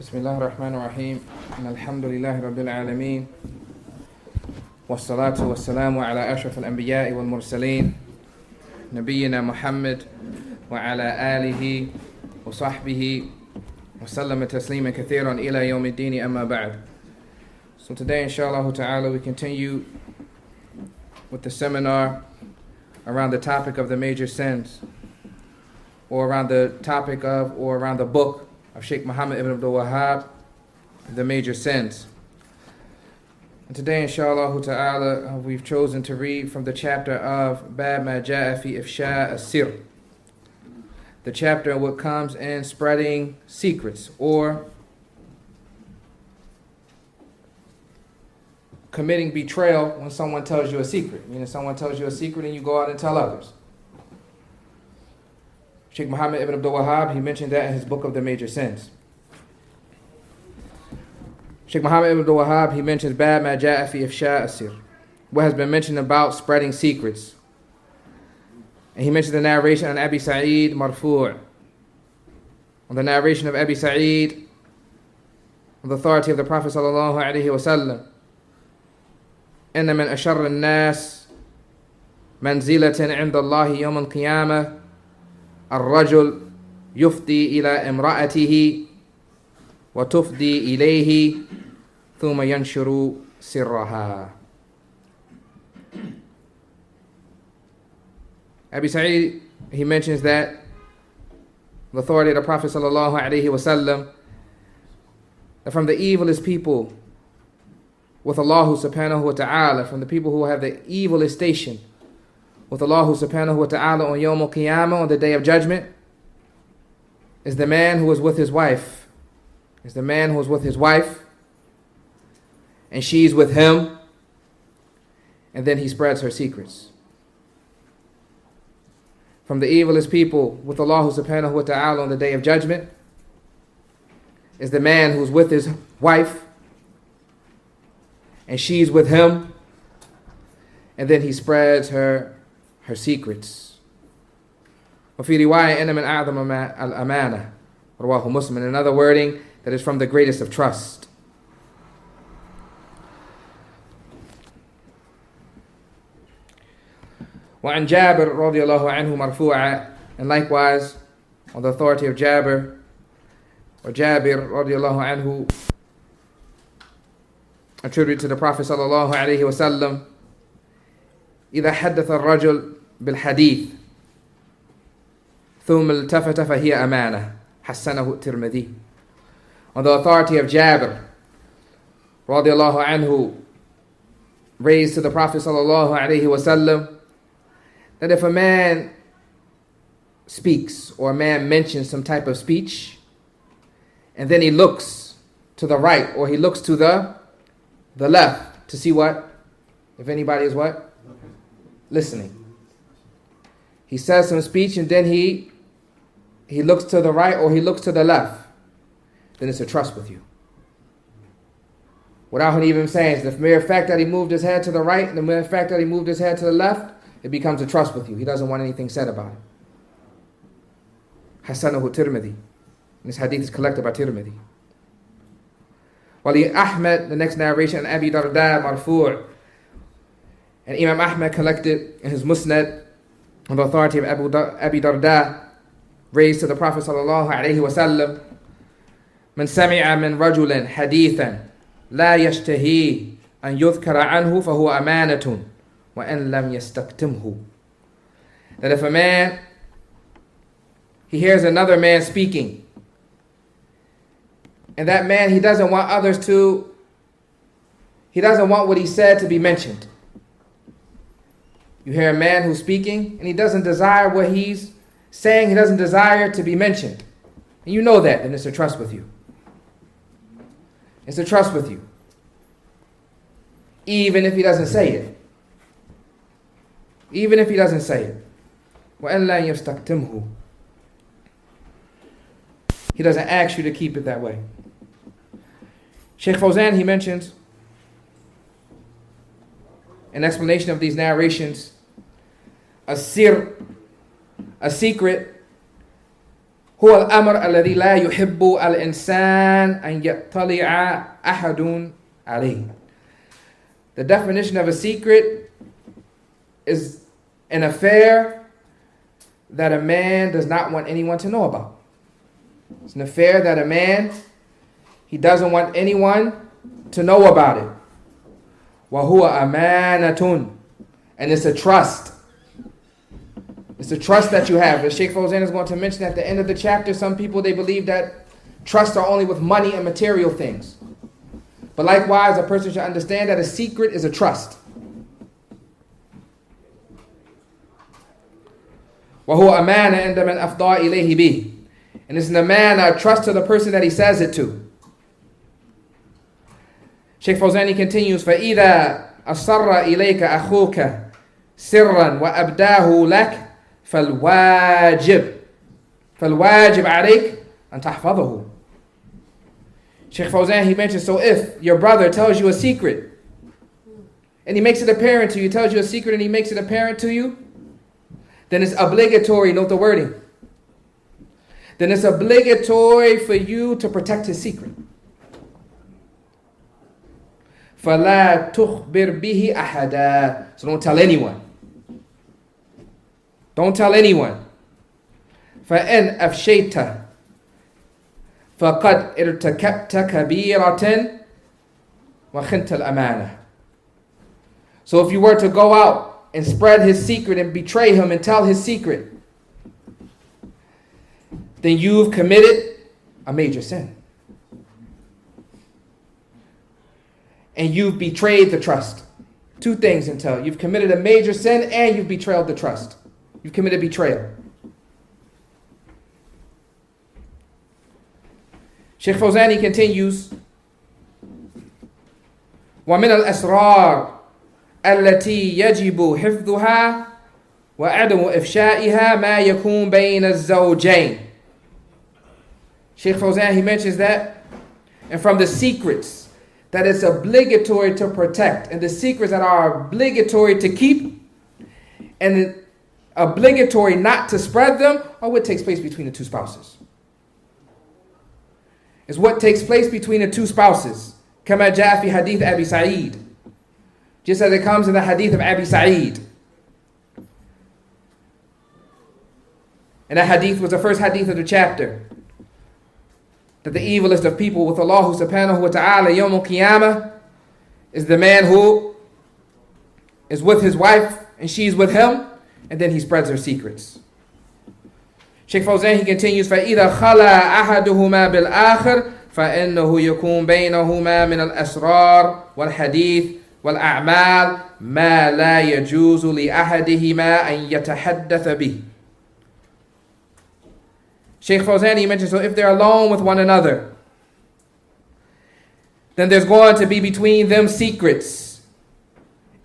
بسم الله الرحمن الرحيم إن الحمد لله رب العالمين والصلاة والسلام على أشرف الأنبياء والمرسلين نبينا محمد وعلى آله وصحبه وسلم تسليما كثيرا إلى يوم الدين أما بعد. So today inshallah ta'ala we continue with the seminar around the topic of the major sins, or around the topic of, or around the book of Sheikh Muhammad ibn Abdul Wahhab, The Major Sins. And today, inshallah ta'ala, we've chosen to read from the chapter of Bab ma ja'a fi ifsha as-sir, the chapter of what comes in spreading secrets, or committing betrayal when someone tells you a secret. Meaning someone tells you a secret and you go out and tell others. Sheikh Muhammad ibn Abdul Wahhab, he mentioned that in his book of the major sins. Sheikh Muhammad ibn Abdul Wahhab, he mentions Bab ma ja'a fi ifsha as-sir, what has been mentioned about spreading secrets. And he mentioned the narration on Abi Sa'id marfu', on the narration of Abi Sa'id, on the authority of the Prophet sallallahu alaihi wasallam. إن من أشر الناس منزلة عند الله يوم القيامة الرجل يفضي إلى امرأته وتفضي إليه ثم ينشر سرها. Abi Sa'id, he mentions that the authority of the Prophet sallallahu alaihi wasallam, that from the evilest people with Allah subhanahu wa ta'ala, from the people who have the evilest station with Allah subhanahu wa ta'ala on Yawm al-Qiyamah, on the day of judgment, is the man who is with his wife. Is the man who is with his wife, and she's with him, and then he spreads her secrets. From the evilest people with Allah subhanahu wa ta'ala on the day of judgment is the man who's with his wife, and she's with him, and then he spreads her secrets. وفي رواية إن من أعظم الأمانة رواه مسلم. In another wording, that is from the greatest of trust. وعن جابر رضي الله عنه مرفوعا, and likewise on the authority of Jabir, or Jabir رضي الله عنه, attributed to the Prophet sallallahu alaihi wasallam, إذا حدث الرجل بالحديث ثم التفت فهي أمانة حسنه الترمذي. On the authority of Jabir radiallahu anhu, raised to the Prophet sallallahu alaihi wasallam, that if a man speaks, or a man mentions some type of speech, and then he looks to the right, or he looks to the left to see what? If anybody is what? Listening. He says some speech and then he looks to the right or he looks to the left. Then it's a trust with you. Without him even saying, the mere fact that he moved his head to the right and the mere fact that he moved his head to the left, it becomes a trust with you. He doesn't want anything said about it. Hasanahu Tirmidhi. This hadith is collected by Tirmidhi. Wali Ahmed, the next narration, Abi Darda marfu', and Imam Ahmed collected in his Musnad on the authority of Abi Darda, raised to the Prophet sallallahu alaihi wasallam, من سمع من رجل حديثا لا يشتهي أن يذكر عنه فهو أمانة وأن لم يستكتمه. That if a man, he hears another man speaking, and that man, he doesn't want what he said to be mentioned. You hear a man who's speaking, and he doesn't desire what he's saying, he doesn't desire to be mentioned. And you know that, then it's a trust with you. It's a trust with you. Even if he doesn't say it. Even if he doesn't say it. وَأَنْ لَا يَسْتَكْتِمْهُ. He doesn't ask you to keep it that way. Sheikh Fawzan, he mentions an explanation of these narrations, a secret هو الأمر الذي لا يحب الإنسان أن يطلع أحد عليه. The definition of a secret is an affair that a man does not want anyone to know about. It's an affair that a man, he doesn't want anyone to know about it. وَهُوَ أَمَانَةٌ. And it's a trust. It's a trust that you have. As Sheikh Fawzan is going to mention at the end of the chapter, some people, they believe that trusts are only with money and material things. But likewise, a person should understand that a secret is a trust. وَهُوَ أَمَانَةٌ عِنْدَ مَنْ أَفْضَى إِلَيْهِ بِهِ. And it's an amana, a trust to the person that he says it to. Sheikh Fawzani continues, فَإِذَا أَصَرَّ إِلَيْكَ أَخُوكَ سِرًّا وَأَبْدَاهُ لَكَ فَالْوَاجِبْ عَلَيْكَ أَن تَحْفَظَهُ. Sheikh Fawzan, he mentions, so if your brother tells you a secret, and he makes it apparent to you, tells you a secret and he makes it apparent to you, then it's obligatory, note the wording, then it's obligatory for you to protect his secret. فَلَا تُخْبِرْ بِهِ أَحَدًا. So don't tell anyone. Don't tell anyone. فَإِنْ أَفْشَيْتَ فَقَدْ إِرْتَكَبْتَ كَبِيرَةً وَخِنْتَ الْأَمَانَةِ. So if you were to go out and spread his secret and betray him and tell his secret, then you've committed a major sin. And you've betrayed the trust. Two things until you've committed a major sin and you've betrayed the trust. You've committed betrayal. Sheikh Fawzani continues, وَمِنَ الْأَسْرَارِ التي يجب حفظها وعدم إفشائها ما يكون بين الزوجين. Sheikh Fawzan, he mentions that, and from the secrets that it's obligatory to protect, and the secrets that are obligatory to keep, and obligatory not to spread them, are what takes place between the two spouses. It's what takes place between the two spouses. كما جاء في حديث أبي سعيد. Just as it comes in the hadith of Abi Sa'id. And that hadith was the first hadith of the chapter. That the evilest of people with Allah subhanahu wa ta'ala yawm al-qiyamah is the man who is with his wife and she's with him, and then he spreads her secrets. Sheikh Fawzan, he continues, فَإِذَا خَلَى أَحَدُهُمَا بِالْآخِرِ فَإِنَّهُ يَكُونُ بَيْنَهُمَا مِنَ الْأَسْرَارِ وَالْحَدِيثِ والأعمال ما لا يجوز لأحدهما أن يتحدث به. Sheikh Fawzani mentions, so if they're alone with one another, then there's going to be between them secrets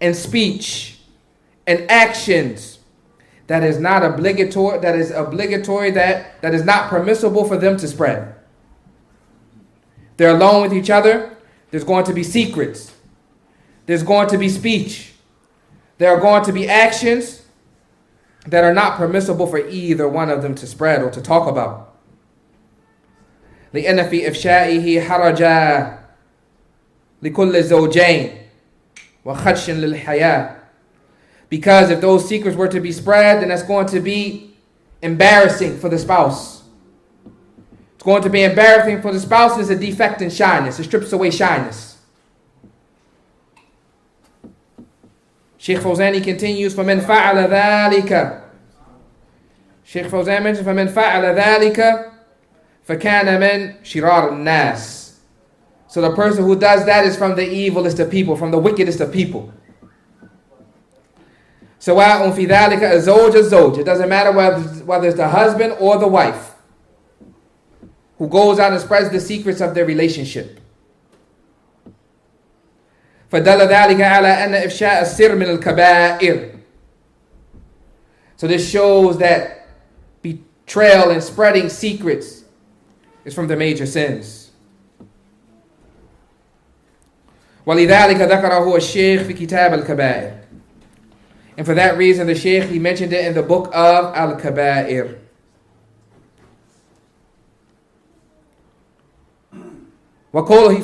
and speech and actions that is not obligatory, that is not permissible for them to spread. They're alone with each other, there's going to be secrets. There's going to be speech. There are going to be actions that are not permissible for either one of them to spread or to talk about. لأن في إفشائه حرجا لكل زوجين وخدش للحياة. Because if those secrets were to be spread, then that's going to be embarrassing for the spouse. It's going to be embarrassing for the spouse, and it's a defect in shyness. It strips away shyness. Sheikh Fawzani continues, فَمَنْ فَعَلَ ذَلِكَ. Sheikh Fawzan mentions, فَمَنْ فَعَلَ ذَلِكَ فَكَانَ مِنْ شِرَارِ النَّاسِ. So the person who does that is from the evilest of people, from the wickedest of people. سَوَاءٌ فِي ذَلِكَ الزَّوْجَ الزَّوْجَ. It doesn't matter whether it's the husband or the wife who goes out and spreads the secrets of their relationship. فدل ذلك على أن إفشاء السر من الكبائر. So this shows that betrayal and spreading secrets is from the major sins. ولذلك ذكره الشيخ في كتاب الكبائر. And for that reason the Shaykh, he mentioned it in the book of al-Kaba'ir. وقوله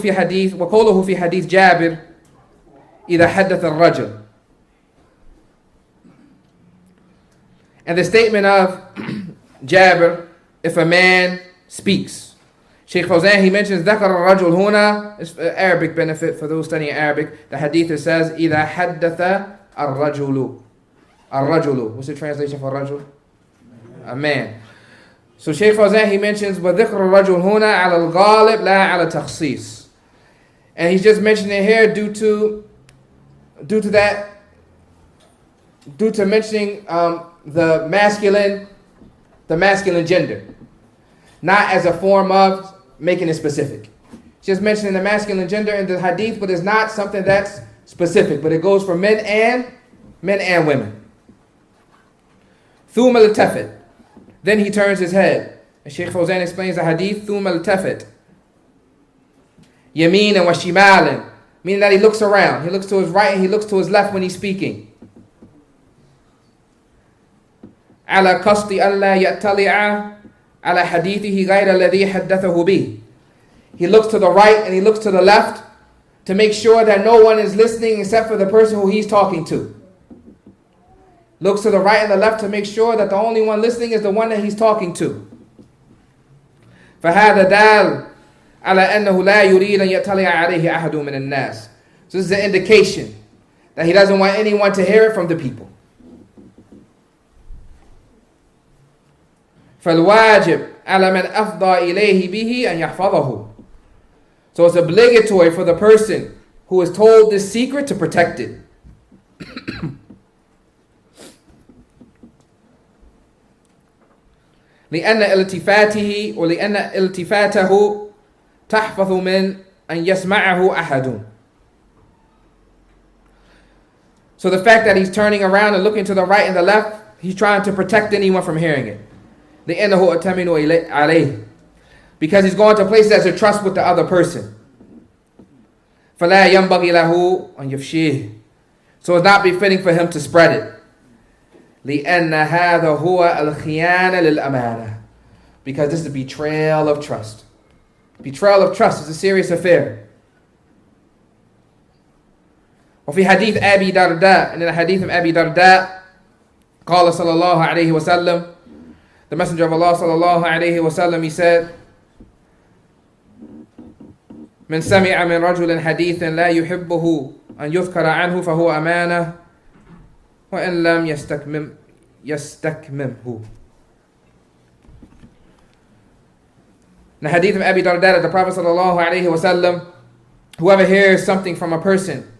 في حديث جابر إذا حدث الرجل. And the statement of Jabir, if a man speaks. Shaykh Fawzan, he mentions ذكر الرجل هنا. It's for Arabic benefit for those studying Arabic. The hadith says إذا حدث الرجل. الرجل. What's the translation for rajul? A man. So Shaykh Fawzan, he mentions وذكر الرجل هنا على الغالب لا على تخصيص. And he's just mentioning it here due to mentioning the masculine gender, not as a form of making it specific. Just mentioning the masculine gender in the hadith, but it's not something that's specific, but it goes for men and women. ثُمَّ الْتَفِتْ. Then he turns his head. And Shaykh Fawzan explains the hadith, ثُمَّ الْتَفِتْ. يَمِينًا وَشِمَالًا. Meaning that he looks around. He looks to his right and he looks to his left when he's speaking. على قصد ألا يطلع على حديثه غير الذي حدثه به. He looks to the right and he looks to the left to make sure that no one is listening except for the person who he's talking to. Looks to the right and the left to make sure that the only one listening is the one that he's talking to. فهذا دال على أنه لا يريد أن يطلع عليه أحد من الناس. So this is an indication that he doesn't want anyone to hear it from the people. فالواجب على من أفضى إليه به أن يحفظه. So it's obligatory for the person who is told this secret to protect it. لأن التفاته ولأن التفاته تحفظ من أن يسمعه أحد. So the fact that he's turning around and looking to the right and the left, he's trying to protect anyone from hearing it. لأنه أتمنوا عليه. Because he's going to places as a trust with the other person. فلا ينبغي له أن يفشيه. So it's not befitting for him to spread it. لأن هذا هو الخيانة للأمانة. Because this is a betrayal of trust. Betrayal of trust is a serious affair. وفي حديث أبي درداء, and in the hadith of Abi Darda, قال صلى الله عليه وسلم, the Messenger of Allah صلى الله عليه وسلم, he said, من سمع من رجل حديثا لا يحبه أن يذكر عنه فهو أمانة وإن لم يستكممه. In the hadith of Abi Darda, the Prophet sallallahu alaihi wasallam, whoever hears something from a person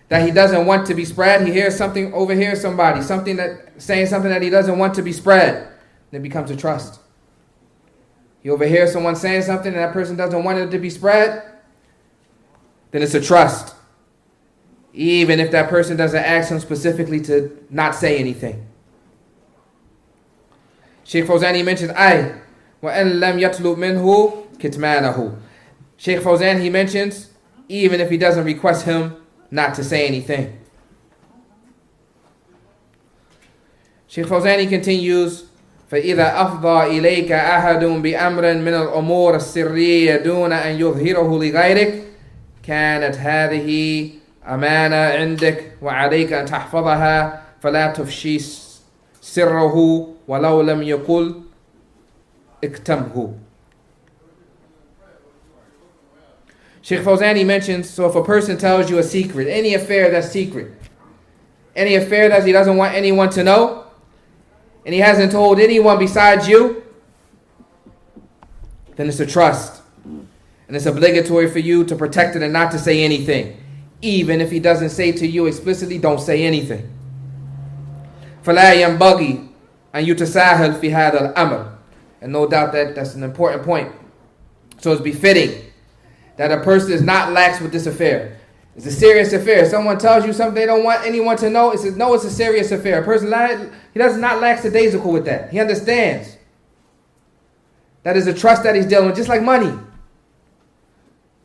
that he doesn't want to be spread, he hears something, overhears somebody, saying something that he doesn't want to be spread, then it becomes a trust. He overhears someone saying something and that person doesn't want it to be spread, then it's a trust. Even if that person doesn't ask him specifically to not say anything. Shaykh Fawzan, he mentions, وَأَنْ لَمْ يَطْلُبْ مِنْهُ كِتْمَانَهُ. Shaykh Fawzan, he mentions, even if he doesn't request him not to say anything. Shaykh Fawzan, he continues, فإذا أفضى إليك أحد بأمر من الأمور السرية دون أن يظهره لغيرك كانت هذه أمانة عندك وعليك أن تحفظها فلا تفشي سره ولو لم يقل اكتمه. Shaykh Fawzan, he mentions, so if a person tells you a secret, any affair that's secret, any affair that he doesn't want anyone to know, and he hasn't told anyone besides you, then it's a trust. And it's obligatory for you to protect it and not to say anything. Even if he doesn't say to you explicitly, don't say anything. فَلَا يَنْبَغِي أَنْ يُتَسَاهَلْ فِي هَذَا الْأَمْرِ. And no doubt that's an important point. So it's befitting that a person is not lax with this affair. It's a serious affair. If someone tells you something they don't want anyone to know, it's a serious affair. A person, he does not lackadaisical with that. He understands. That is a trust that he's dealing with, just like money.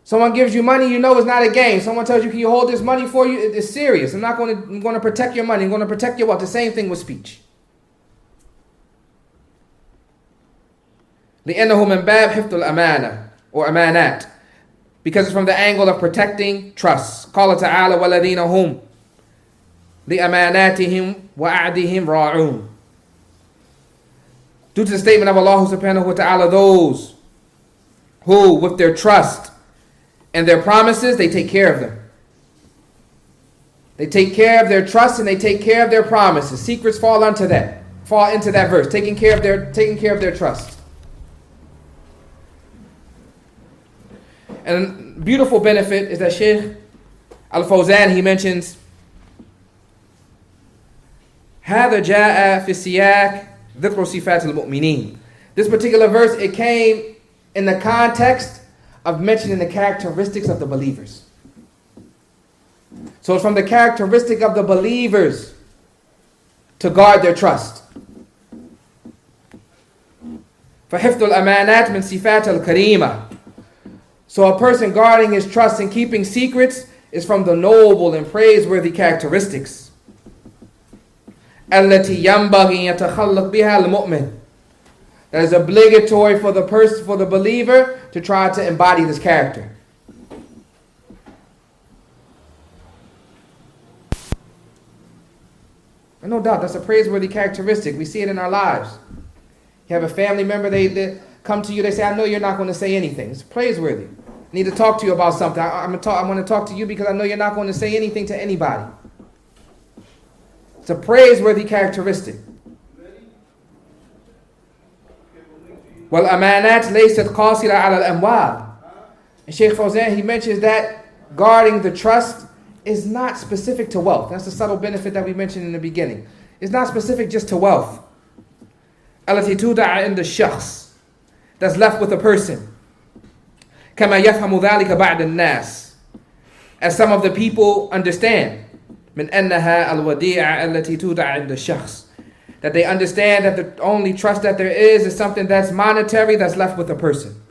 Someone gives you money, you know it's not a game. Someone tells you, can you hold this money for you? It's serious. I'm going to protect your money. I'm going to protect your wealth. The same thing with speech. لأنه من باب حفظ الأمانة. or amanat, because it's from the angle of protecting trust. قال تعالى والذين هم لأماناتهم وعهدهم راعون. Due to the statement of Allah subhanahu wa ta'ala, those who with their trust and their promises, they take care of them. They take care of their trust and they take care of their promises. Secrets fall into that verse, taking care of their trust. And a beautiful benefit is that Shaykh Al-Fawzan, he mentions هذا جاء في سياق ذكر صفات المؤمنين. This particular verse, it came in the context of mentioning the characteristics of the believers. So it's from the characteristic of the believers to guard their trust. فحفظ الأمانات من صفات الكريمة. So a person guarding his trust and keeping secrets is from the noble and praiseworthy characteristics. التي ينبغي يتخلق بها المؤمن. That is obligatory for the believer to try to embody this character. And no doubt, that's a praiseworthy characteristic. We see it in our lives. You have a family member, they come to you, they say, I know you're not going to say anything. It's praiseworthy. I need to talk to you about something. I want to talk to you because I know you're not going to say anything to anybody. It's a praiseworthy characteristic. وَالْأَمَانَاتْ لَيْسَتْ قَاصِرَةً عَلَى الْأَمْوَالِ. And Shaykh Fawzan, he mentions that guarding the trust is not specific to wealth. That's the subtle benefit that we mentioned in the beginning. It's not specific just to wealth. التي تودع عند الشخص. That's left with a person. كما يفهم ذلك بعض الناس. As some of the people understand. من أنها الوديعة التي تودع عند الشخص. That they understand that the only trust that there is something that's monetary that's left with a person.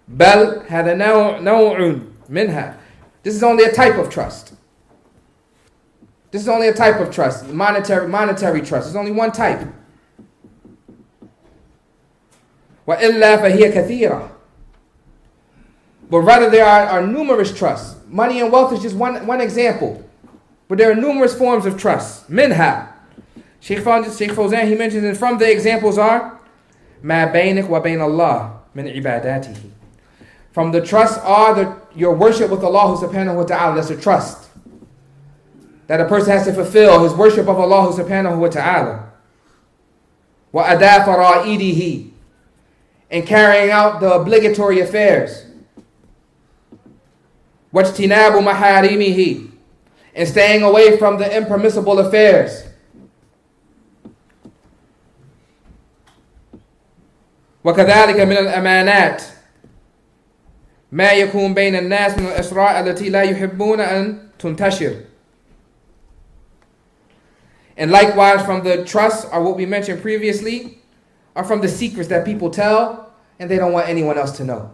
بل هذا نوع منها. This is only a type of trust. This is only a type of trust. Monetary trust. There's only one type. وَإِلَّا فَهِيَ كَثِيرًا. But rather there are numerous trusts. Money and wealth is just one example. But there are numerous forms of trust. Minha. Shaykh Fawzan, he mentions, and from the examples are مَا بَيْنِكَ وَبَيْنَ اللَّهِ مِنْ عِبَادَاتِهِ. From the trust are your worship with Allah subhanahu wa ta'ala. That's a trust that a person has to fulfill, his worship of Allah subhanahu wa ta'ala. وَأَدَى فَرَائِدِهِ. And carrying out the obligatory affairs. وَاجْتِنَابُ مَحَارِمِهِ. And staying away from the impermissible affairs. وكذلك من الأمانات ما يكون بين الناس من الأسرار التي لا يحبون أن تنتشر. And likewise from the trusts, or what we mentioned previously, are from the secrets that people tell and they don't want anyone else to know.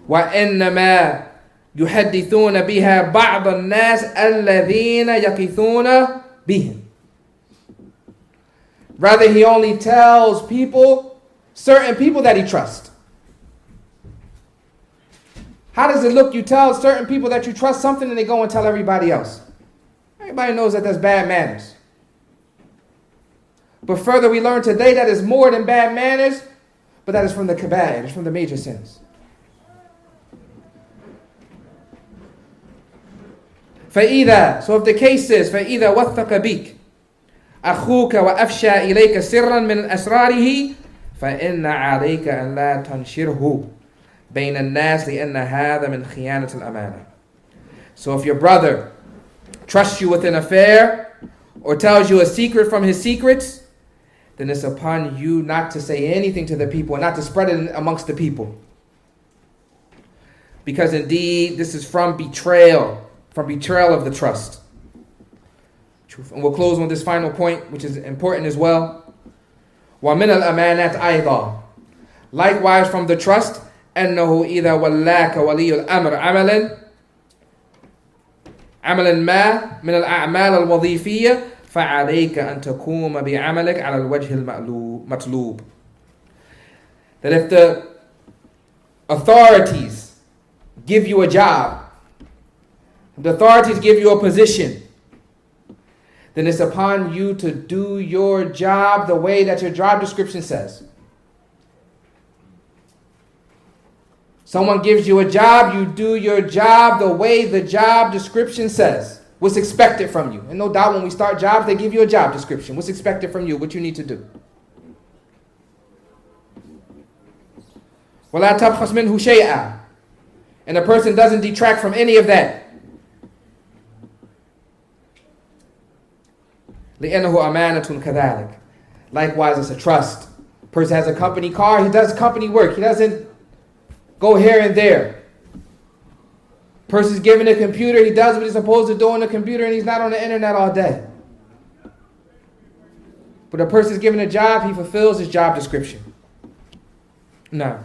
وإنما يحدثون بها بعض الناس الذين يقظون بهم. Rather, he only tells certain people that he trusts. How does it look? You tell certain people that you trust something and they go and tell everybody else. Everybody knows that that's bad manners. But further, we learn today that it's more than bad manners, but that is from the kaba'ir, it's from the major sins. فَإِذَا. So if the case is, فَإِذَا وَثَّقَ بِكَ أخوك وأفشى إليك سرا من أسراره فإن عليك أن لا تنشره بين الناس لأن هذا من خيانة الأمانة. So if your brother trusts you with an affair or tells you a secret from his secrets, then it's upon you not to say anything to the people and not to spread it amongst the people. Because indeed this is from betrayal of the trust. And we'll close on this final point, which is important as well. وَمِنَ الْأَمَانَاتِ أَيْضًا. Likewise from the trust, أَنَّهُ إِذَا وَلَّاكَ وَلِيُّ الْأَمْرِ عَمَلًا مَا مِنَ الْأَعْمَالِ الْوَظِيفِيَّةِ فَعَلَيْكَ أَن تَقُومَ بِعَمَلِكَ عَلَى الْوَجْهِ الْمَطْلُوبِ. That if the authorities give you a job, the authorities give you a position, then it's upon you to do your job the way that your job description says. Someone gives you a job, you do your job the way the job description says. What's expected from you. And no doubt when we start jobs, they give you a job description. What's expected from you, what you need to do. وَلَا تَبْخَسْ مِنْهُ شَيْئًا. And the person doesn't detract from any of that. لِأَنَّهُ أَمَانَةٌ كَذَلِكَ. Likewise, it's a trust. Person has a company car, he does company work. He doesn't go here and there. Person's given a computer, he does what he's supposed to do on the computer, and he's not on the internet all day. But a person's given a job, he fulfills his job description. Now,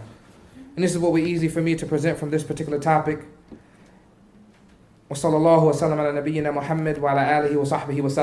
and this is what will be easy for me to present from this particular topic. وصلى الله وسلم على نبينا محمد وعلى آله وصحبه وسلم.